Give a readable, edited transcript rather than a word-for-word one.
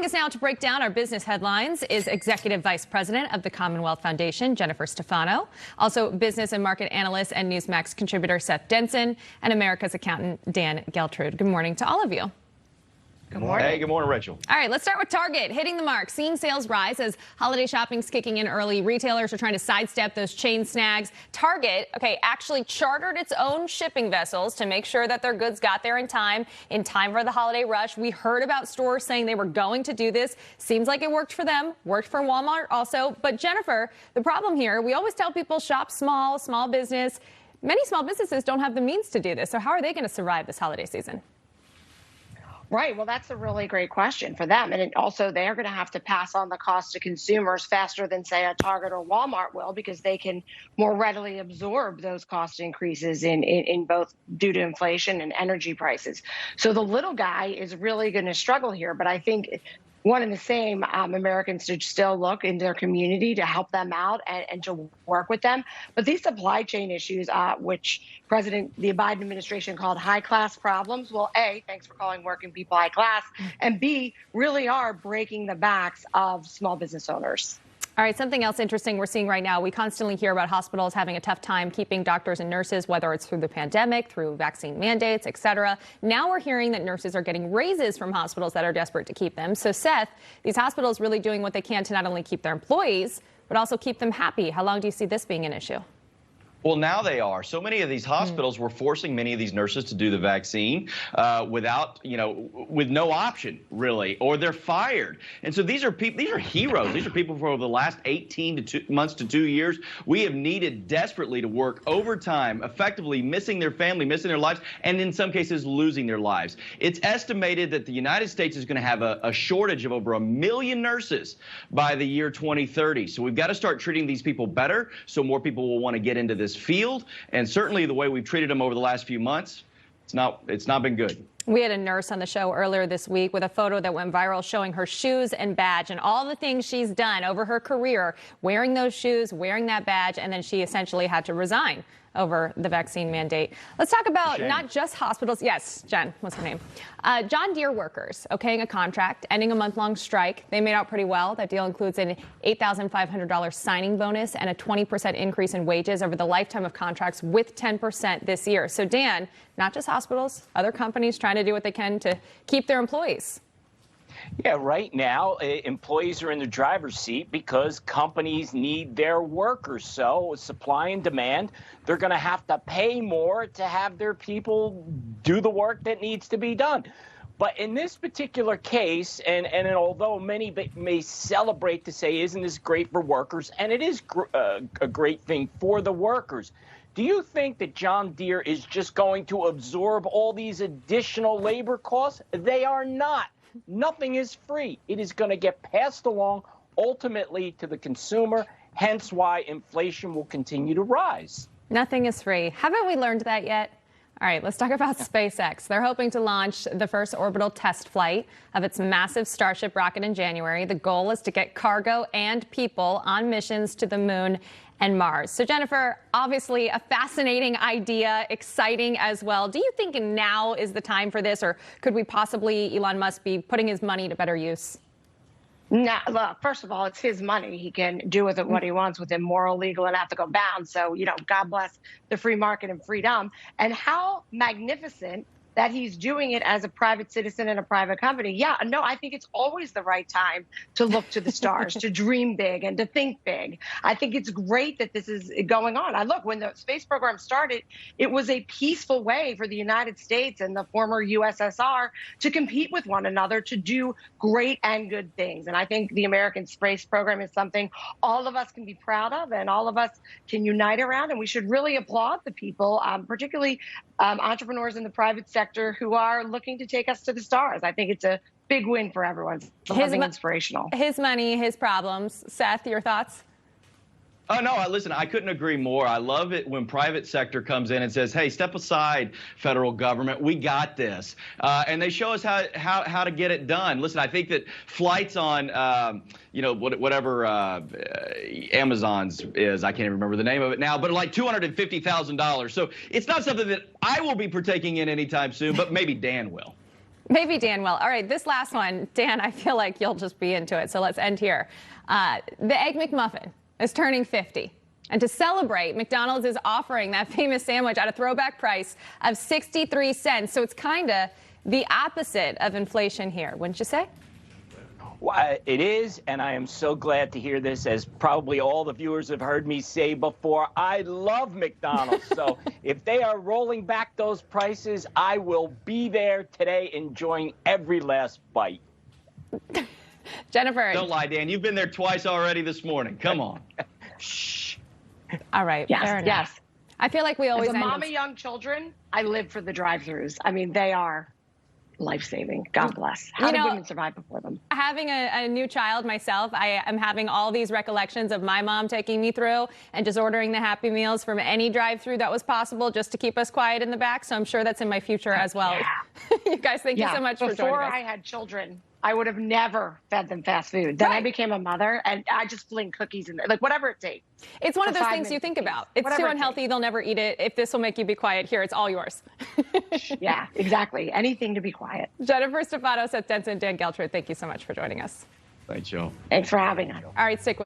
Joining us now to break down our business headlines is Executive Vice President of the Commonwealth Foundation, Jennifer Stefano. Also, business and market analyst and NewsMax contributor Seth Denson, and America's accountant Dan Geltrude. Good morning to all of you. Good morning. Hey, good morning, Rachel. All right, let's start with Target, hitting the mark, seeing sales rise as holiday shopping's kicking in early. Retailers are trying to sidestep those chain snags. Target, actually chartered its own shipping vessels to make sure that their goods got there in time for the holiday rush. We heard about stores saying they were going to do this. Seems like it worked for them, worked for Walmart also. But Jennifer, the problem here, we always tell people shop small business. Many small businesses don't have the means to do this. So how are they going to survive this holiday season? Right. Well, that's a really great question for them. And also, they're going to have to pass on the cost to consumers faster than, say, a Target or Walmart will, because they can more readily absorb those cost increases in both due to inflation and energy prices. So the little guy is really going to struggle here. But I think one and the same, Americans should still look in their community to help them out and to work with them. But these supply chain issues, which the Biden administration called high-class problems, well, A, thanks for calling working people high class, and B, really are breaking the backs of small business owners. All right, something else interesting we're seeing right now. We constantly hear about hospitals having a tough time keeping doctors and nurses, whether it's through the pandemic, through vaccine mandates, et cetera. Now we're hearing that nurses are getting raises from hospitals that are desperate to keep them. So, Seth, these hospitals really doing what they can to not only keep their employees, but also keep them happy. How long do you see this being an issue? Well, now they are. So many of these hospitals were forcing many of these nurses to do the vaccine without, with no option, really, or they're fired. And so these are people, these are heroes. These are people for over the last 18 months to 2 years. We have needed desperately to work overtime, effectively missing their family, missing their lives, and in some cases losing their lives. It's estimated that the United States is going to have a shortage of over 1 million nurses by the year 2030. So we've got to start treating these people better so more people will want to get into this field, and certainly the way we've treated them over the last few months, it's not been good. We had a nurse on the show earlier this week with a photo that went viral showing her shoes and badge and all the things she's done over her career, wearing those shoes, wearing that badge, and then she essentially had to resign over the vaccine mandate. Let's talk about not just hospitals. Yes, Jen, what's her name? John Deere workers okaying a contract, ending a month-long strike. They made out pretty well. That deal includes an $8,500 signing bonus and a 20% increase in wages over the lifetime of contracts, with 10% this year. So, Dan, not just hospitals, other companies trying to do what they can to keep their employees. Yeah, right now, employees are in the driver's seat because companies need their workers. So supply and demand, they're going to have to pay more to have their people do the work that needs to be done. But in this particular case, and although many may celebrate to say, isn't this great for workers? And it is a great thing for the workers. Do you think that John Deere is just going to absorb all these additional labor costs? They are not. Nothing is free. It is going to get passed along ultimately to the consumer, hence why inflation will continue to rise. Nothing is free. Haven't we learned that yet? All right, let's talk about SpaceX. They're hoping to launch the first orbital test flight of its massive Starship rocket in January. The goal is to get cargo and people on missions to the moon and Mars. So, Jennifer, obviously a fascinating idea, exciting as well. Do you think now is the time for this, or could we possibly, Elon Musk, be putting his money to better use? No, look, first of all, it's his money. He can do with it what he wants within moral, legal, and ethical bounds. So, God bless the free market and freedom. And how magnificent that he's doing it as a private citizen in a private company. Yeah, no, I think it's always the right time to look to the stars, to dream big and to think big. I think it's great that this is going on. Look, when the space program started, it was a peaceful way for the United States and the former USSR to compete with one another to do great and good things. And I think the American space program is something all of us can be proud of and all of us can unite around. And we should really applaud the people, particularly entrepreneurs in the private sector who are looking to take us to the stars. I think it's a big win for everyone. Something inspirational. His money, his problems. Seth, your thoughts? Oh, no, listen, I couldn't agree more. I love it when private sector comes in and says, hey, step aside, federal government. We got this. And they show us how to get it done. Listen, I think that flights on, whatever Amazon's is, I can't even remember the name of it now, but like $250,000. So it's not something that I will be partaking in anytime soon, but maybe Dan will. Maybe Dan will. All right, this last one, Dan, I feel like you'll just be into it, so let's end here. The Egg McMuffin is turning 50. And to celebrate, McDonald's is offering that famous sandwich at a throwback price of 63 cents. So it's kind of the opposite of inflation here, wouldn't you say? Well, it is, and I am so glad to hear this, as probably all the viewers have heard me say before. I love McDonald's, so if they are rolling back those prices, I will be there today enjoying every last bite. Jennifer. Don't lie, Dan. You've been there twice already this morning. Come on. Shh. All right. Yes, fair enough. yes. I feel like we always As a mom of young children, I live for the drive-thrus. I mean, they are life-saving. God bless. How did women survive before them? Having a new child myself, I am having all these recollections of my mom taking me through and just ordering the Happy Meals from any drive-thru that was possible just to keep us quiet in the back. So I'm sure that's in my future as well. Yeah. You guys, thank you so much for joining us. Before I had children, I would have never fed them fast food. Then I became a mother, and I just fling cookies in there, like whatever it takes. It's one of those things you think about. It's too unhealthy. They'll never eat it. If this will make you be quiet, here, it's all yours. Yeah, exactly. Anything to be quiet. Jennifer, Stefano, Seth, Denson, Dan Geltrude, thank you so much for joining us. Thanks, y'all. Thanks for having us. All right, stick with